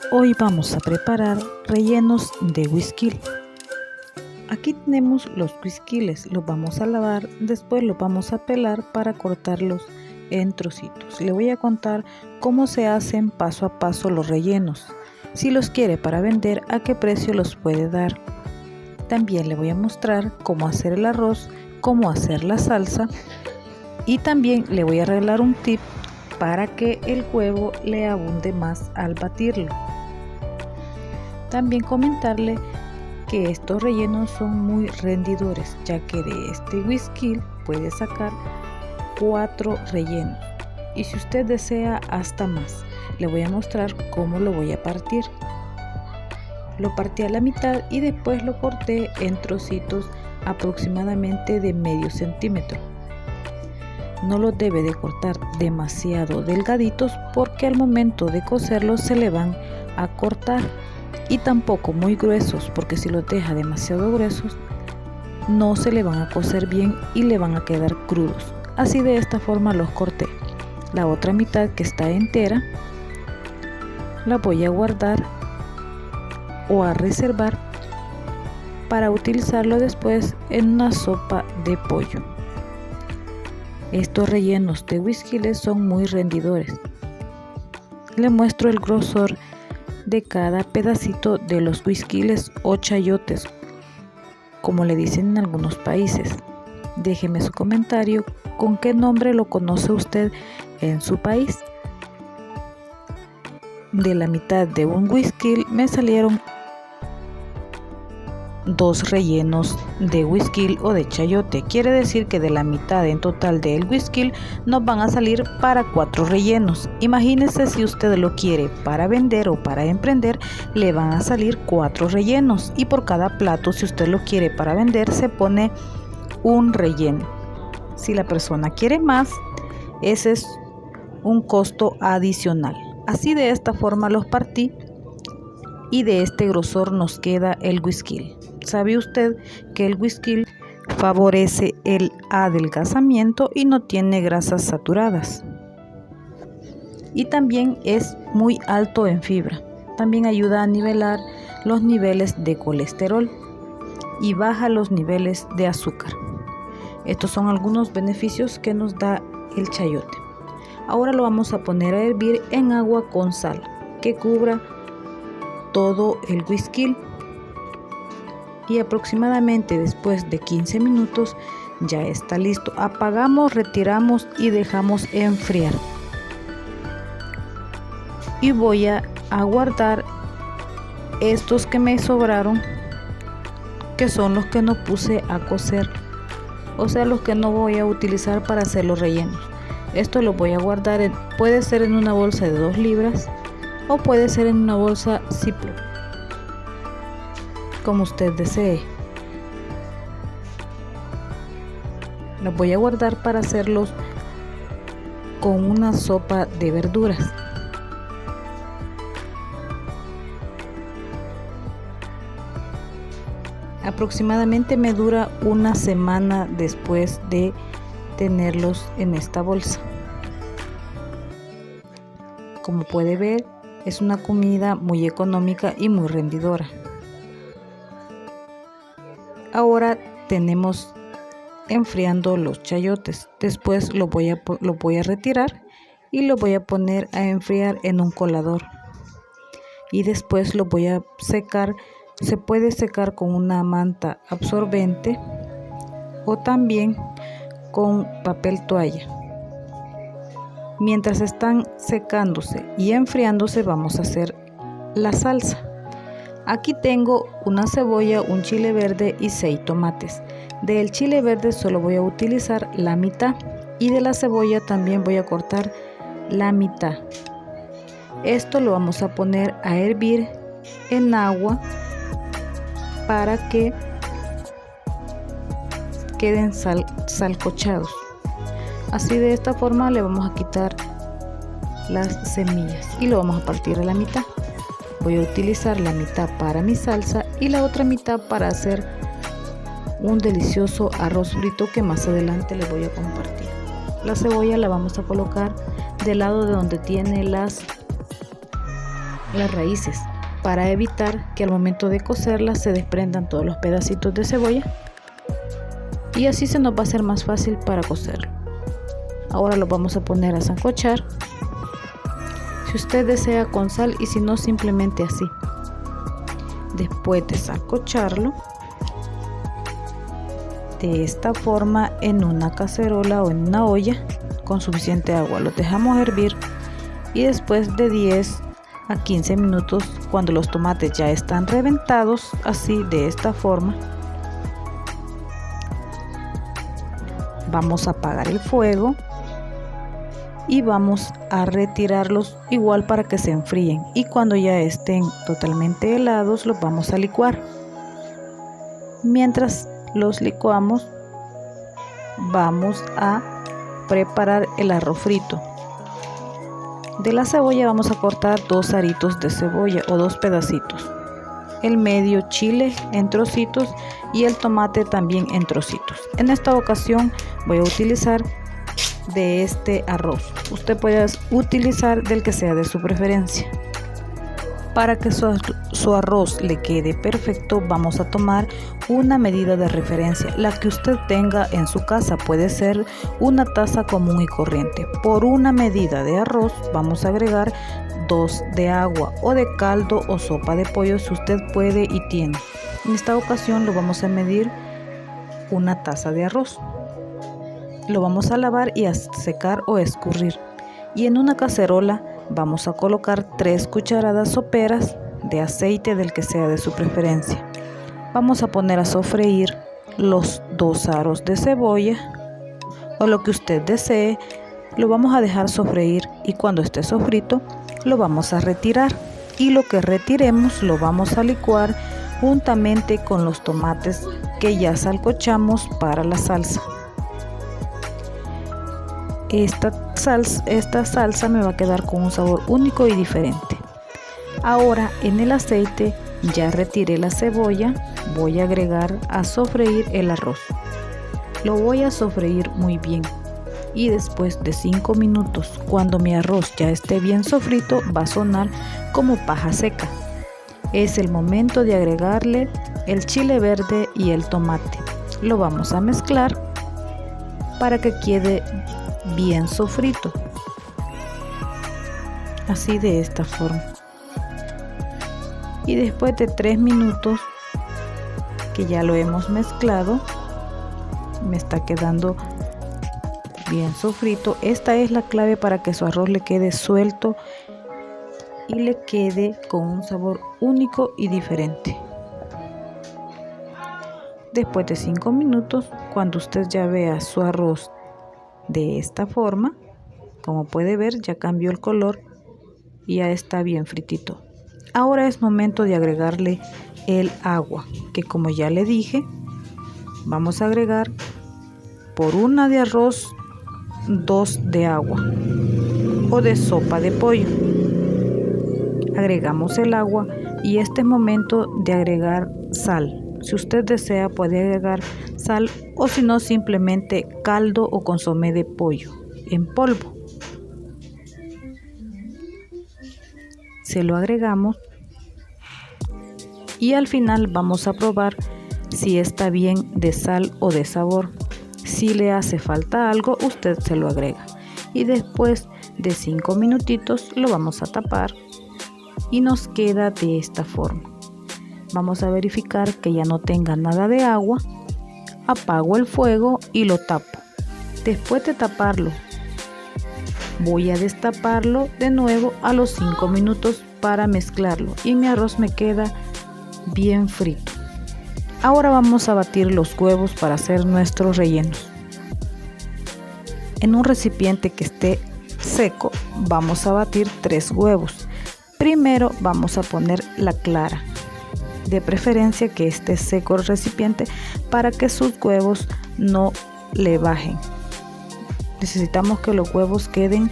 Hoy vamos a preparar rellenos de güisquil. Aquí tenemos los güisquiles, los vamos a lavar, después los vamos a pelar para cortarlos en trocitos. Le voy a contar cómo se hacen paso a paso los rellenos. Si los quiere para vender, a qué precio los puede dar. También le voy a mostrar cómo hacer el arroz, cómo hacer la salsa y también le voy a regalar un tip para que el huevo le abunde más al batirlo. También comentarle que estos rellenos son muy rendidores, ya que de este güisquil puede sacar 4 rellenos y si usted desea hasta más. Le voy a mostrar cómo lo voy a partir. Lo partí a la mitad y después lo corté en trocitos aproximadamente de medio centímetro. No los debe de cortar demasiado delgaditos porque al momento de cocerlos se le van a cortar, y tampoco muy gruesos porque si los deja demasiado gruesos no se le van a cocer bien y le van a quedar crudos. Así de esta forma los corté. La otra mitad que está entera la voy a guardar o a reservar para utilizarlo después en una sopa de pollo. Estos rellenos de güisquiles son muy rendidores. Le muestro el grosor de cada pedacito de los güisquiles o chayotes, como le dicen en algunos países. Déjeme su comentario con qué nombre lo conoce usted en su país. De la mitad de un güisquil me salieron 2 rellenos de güisquil o de chayote. Quiere decir que de la mitad en total del güisquil nos van a salir para 4 rellenos. Imagínese si usted lo quiere para vender o para emprender, le van a salir 4 rellenos y por cada plato, si usted lo quiere para vender, se pone un relleno. Si la persona quiere más, ese es un costo adicional. Así de esta forma los partí y de este grosor nos queda el güisquil. ¿Sabe usted que el güisquil favorece el adelgazamiento y no tiene grasas saturadas? Y también es muy alto en fibra. También ayuda a nivelar los niveles de colesterol y baja los niveles de azúcar. Estos son algunos beneficios que nos da el chayote. Ahora lo vamos a poner a hervir en agua con sal que cubra todo el güisquil. Y aproximadamente después de 15 minutos ya está listo. Apagamos, retiramos y dejamos enfriar. Y voy a guardar estos que me sobraron, que son los que no puse a cocer, o sea, los que no voy a utilizar para hacer los rellenos. Esto lo voy a guardar puede ser en una bolsa de 2 libras o puede ser en una bolsa Ziploc, como usted desee. Los voy a guardar para hacerlos con una sopa de verduras. Aproximadamente me dura una semana después de tenerlos en esta bolsa. Como puede ver, es una comida muy económica y muy rendidora. Ahora tenemos enfriando los chayotes. Después lo voy a retirar y lo voy a poner a enfriar en un colador. Y después lo voy a secar. Se puede secar con una manta absorbente o también con papel toalla. Mientras están secándose y enfriándose, vamos a hacer la salsa. Aquí tengo una cebolla, un chile verde y 6 tomates. Del chile verde solo voy a utilizar la mitad y de la cebolla también voy a cortar la mitad. Esto lo vamos a poner a hervir en agua para que queden salcochados. Así de esta forma le vamos a quitar las semillas y lo vamos a partir a la mitad. Voy a utilizar la mitad para mi salsa y la otra mitad para hacer un delicioso arroz frito que más adelante les voy a compartir. La cebolla la vamos a colocar del lado de donde tiene las las raíces para evitar que al momento de cocerlas se desprendan todos los pedacitos de cebolla, y así se nos va a hacer más fácil para cocerlo. Ahora lo vamos a poner a sancochar, si usted desea con sal y si no simplemente así. Después de sancocharlo de esta forma en una cacerola o en una olla con suficiente agua, lo dejamos hervir y después de 10 a 15 minutos, cuando los tomates ya están reventados, así de esta forma, vamos a apagar el fuego y vamos a retirarlos igual para que se enfríen, y cuando ya estén totalmente helados los vamos a licuar. Mientras los licuamos vamos a preparar el arroz frito. De la cebolla vamos a cortar 2 aritos de cebolla o 2 pedacitos, el medio chile en trocitos y el tomate también en trocitos. En esta ocasión voy a utilizar de este arroz, usted puede utilizar del que sea de su preferencia. Para que su arroz le quede perfecto, vamos a tomar una medida de referencia, la que usted tenga en su casa. Puede ser una taza común y corriente. Por una medida de arroz vamos a agregar 2 de agua o de caldo o sopa de pollo si usted puede y tiene. En esta ocasión lo vamos a medir una taza de arroz. Lo vamos a lavar y a secar o escurrir, y en una cacerola vamos a colocar 3 cucharadas soperas de aceite del que sea de su preferencia. Vamos a poner a sofreír los 2 aros de cebolla o lo que usted desee. Lo vamos a dejar sofreír y cuando esté sofrito lo vamos a retirar, y lo que retiremos lo vamos a licuar juntamente con los tomates que ya sancochamos para la salsa. Esta salsa me va a quedar con un sabor único y diferente. Ahora en el aceite ya retiré la cebolla, voy a agregar a sofreír el arroz. Lo voy a sofreír muy bien, y después de 5 minutos, cuando mi arroz ya esté bien sofrito, va a sonar como paja seca. Es el momento de agregarle el chile verde y el tomate. Lo vamos a mezclar para que quede bien sofrito, así de esta forma. Y después de 3 minutos que ya lo hemos mezclado, me está quedando bien sofrito. Esta es la clave para que su arroz le quede suelto y le quede con un sabor único y diferente. Después de 5 minutos, cuando usted ya vea su arroz de esta forma, como puede ver, ya cambió el color y ya está bien fritito. Ahora es momento de agregarle el agua, que como ya le dije, vamos a agregar por una de arroz 2 de agua o de sopa de pollo. Agregamos el agua y este es momento de agregar sal. Si usted desea puede agregar sal, o si no simplemente caldo o consomé de pollo en polvo. Se lo agregamos y al final vamos a probar si está bien de sal o de sabor. Si le hace falta algo, usted se lo agrega, y después de 5 minutitos lo vamos a tapar y nos queda de esta forma. Vamos a verificar que ya no tenga nada de agua. Apago el fuego y lo tapo. Después de taparlo, voy a destaparlo de nuevo a los 5 minutos para mezclarlo, y mi arroz me queda bien frito. Ahora vamos a batir los huevos para hacer nuestros rellenos. En un recipiente que esté seco vamos a batir 3 huevos. Primero vamos a poner la clara, de preferencia que esté seco el recipiente para que sus huevos no le bajen. Necesitamos que los huevos queden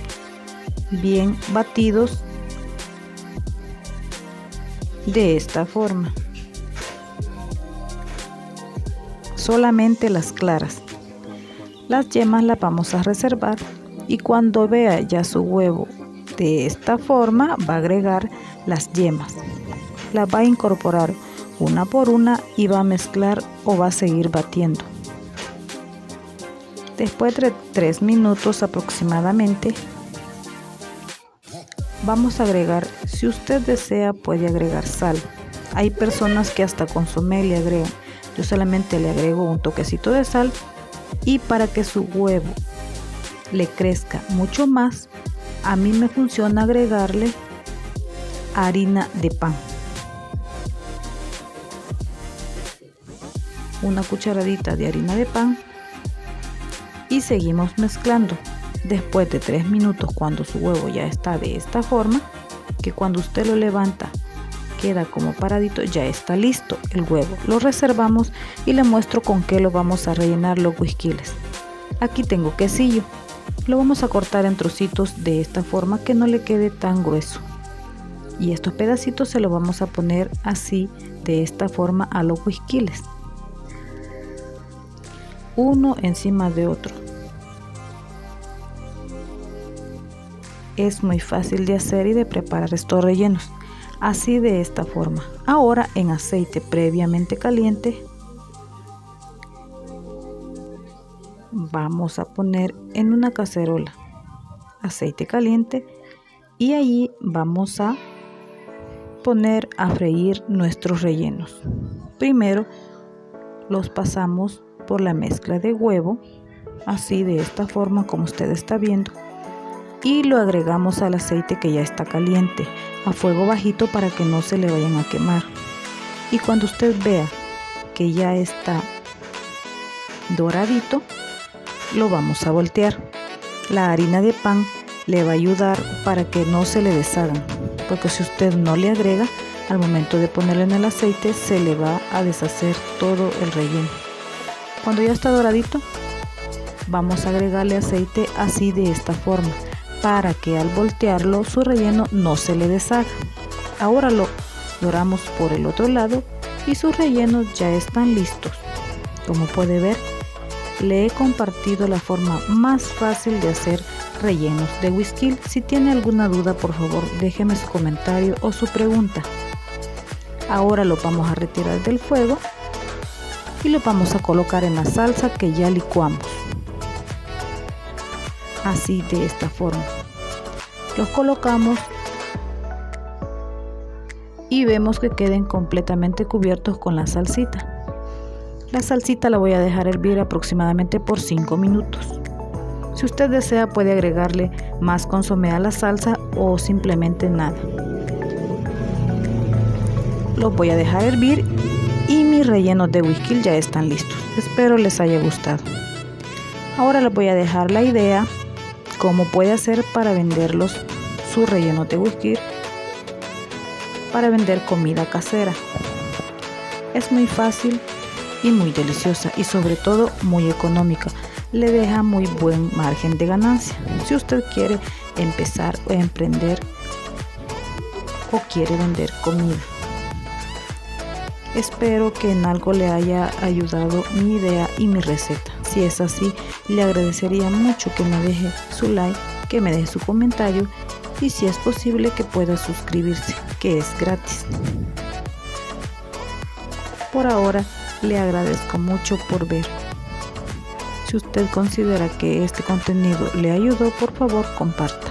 bien batidos de esta forma. Solamente las claras. Las yemas las vamos a reservar, y cuando vea ya su huevo de esta forma va a agregar las yemas. Las va a incorporar una por una y va a mezclar o va a seguir batiendo. Después de 3 minutos aproximadamente, vamos a agregar, si usted desea puede agregar sal. Hay personas que hasta consomé le agregan. Yo solamente le agrego un toquecito de sal, y para que su huevo le crezca mucho más, a mí me funciona agregarle harina de pan. Una cucharadita de harina de pan y seguimos mezclando. Después de 3 minutos, cuando su huevo ya está de esta forma, que cuando usted lo levanta queda como paradito, ya está listo el huevo. Lo reservamos y le muestro con qué lo vamos a rellenar los whiskiles. Aquí tengo quesillo. Lo vamos a cortar en trocitos de esta forma que no le quede tan grueso. Y estos pedacitos se los vamos a poner así, de esta forma, a los whiskiles. Uno encima de otro. Es muy fácil de hacer y de preparar estos rellenos. Así, de esta forma. Ahora, en aceite previamente caliente, vamos a poner en una cacerola aceite caliente y allí vamos a poner a freír nuestros rellenos. Primero los pasamos por la mezcla de huevo, así, de esta forma como usted está viendo, y lo agregamos al aceite que ya está caliente a fuego bajito para que no se le vayan a quemar. Y cuando usted vea que ya está doradito, lo vamos a voltear. La harina de pan le va a ayudar para que no se le deshagan, porque si usted no le agrega, al momento de ponerlo en el aceite se le va a deshacer todo el relleno. Cuando ya está doradito, vamos a agregarle aceite así, de esta forma, para que al voltearlo su relleno no se le deshaga. Ahora lo doramos por el otro lado y sus rellenos ya están listos. Como puede ver, le he compartido la forma más fácil de hacer rellenos de whisky. Si tiene alguna duda, por favor déjeme su comentario o su pregunta. Ahora lo vamos a retirar del fuego y lo vamos a colocar en la salsa que ya licuamos. Así, de esta forma. Los colocamos y vemos que queden completamente cubiertos con la salsita. La salsita la voy a dejar hervir aproximadamente por 5 minutos. Si usted desea puede agregarle más consomé a la salsa o simplemente nada. Los voy a dejar hervir y mis rellenos de whisky ya están listos. Espero les haya gustado. Ahora les voy a dejar la idea cómo puede hacer para venderlos, sus rellenos de whisky, para vender comida casera. Es muy fácil y muy deliciosa, y sobre todo muy económica. Le deja muy buen margen de ganancia si usted quiere empezar o emprender o quiere vender comida. Espero que en algo le haya ayudado mi idea y mi receta. Si es así, le agradecería mucho que me deje su like, que me deje su comentario y, si es posible, que pueda suscribirse, que es gratis. Por ahora, le agradezco mucho por ver. Si usted considera que este contenido le ayudó, por favor, comparta.